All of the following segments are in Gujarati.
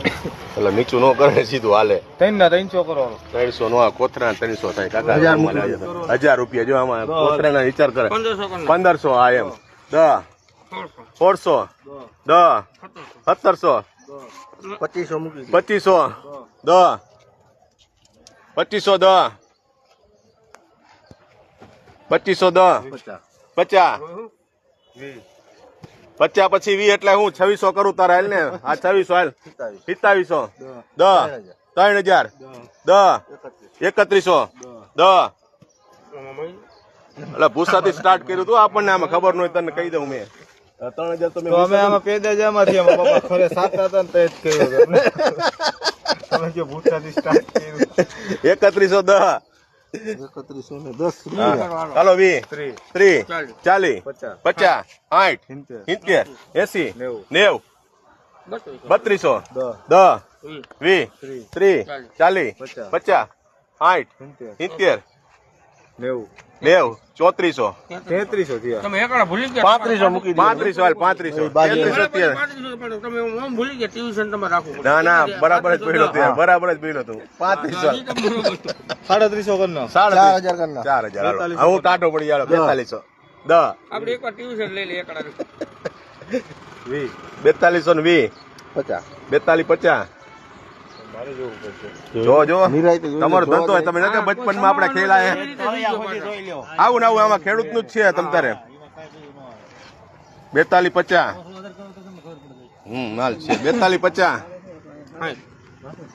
એટલે નીચું નો કરે સીધું હાલે 300 કરો 300 નો કોથરા 300 થાય કાકા 1000 રૂપિયા જો આમાં કોથરા ના વિચાર કરે 1500 આ એમ 10 1600 10 1700 2500 મૂકી 2500 10 2510 2510 50 50 પછી 20 એટલે હું 2600 કરું તારા હાલ ને આ 2600 હાલ 2700 10 3000 10 3100 10 એટલે ભૂસાથી સ્ટાર્ટ કર્યું તું આપણને આમાં ખબર ન હોય તને કહી દઉં મેં 3000 તો અમે આમાં પેદાજામાંથી અમારા બાપા ખરે સાતા હતા ને તે જ કહ્યું તમે જે ભૂસાથી સ્ટાર્ટ કર્યું 3110 ચાલો 20 30 40 50 60 70 80 90 3200 10 20 30 40 50 60 70 90 3400 3300 થયા તમે એકડા ભૂલી ગયા 3500 મૂકી દો 3500 તમે ઓમ ભૂલી ગયા ટ્યુશન તમે રાખો ના ના બરાબર જ પડ્યો તું બરાબર જ પડ્યો તું 3500 3700 કરનો 4000 કરના 4000 હું ટાટો પડી જાળો 4200 10 આપણે એકવાર ટ્યુશન લઈ લે એકડા 20 4200 ને 20 50 42 50 જો તમારો ધંધો હોય તમે નકે બચપનમાં આપણે ખેલાય આવું ને આવું આમાં ખેડૂત નું જ છે તમ તારે 42 50 માલ છે 42 50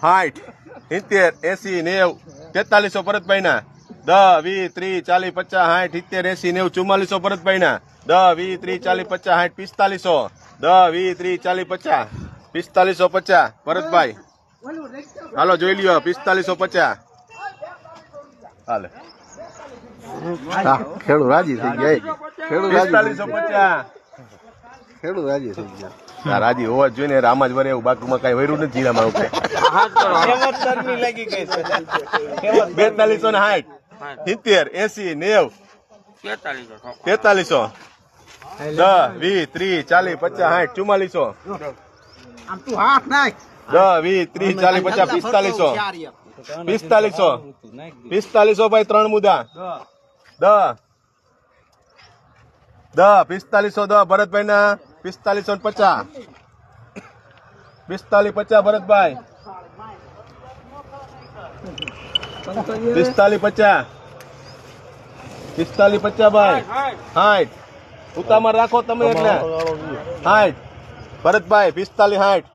60 70 80 90 4300 પરતભાઈ ના 10 20 30 40 50 60 70 80 90 4400 પરતભાઈ ના 10 20 30 40 50 60 4500 10 20 30 40 50 4550 ભરતભાઈ હાલો જોઈ લ્યો 4550 હાલે ખેડૂત રાજી થઈ ગયા ખેડૂત રાજી થઈ ગયા રાજી હોવા જ જોઈએ ને આમાં જ વરે એવું બાકીમાં કઈ વર્યું નથી જીરામાં ઉપર 4260 70 80 90 4300 10 20 30 40 50 60 4400 આમ તું હાથ નાખ 10 20 30 40 50 4500 ભાઈ 3 મુદ્દા 10 4500 10 ભરતભાઈ ના 4550 4550 ભરતભાઈ 4550 4550 ભાઈ 60 ઉતામાં રાખો તમે એટલે 60 ભરતભાઈ 45 60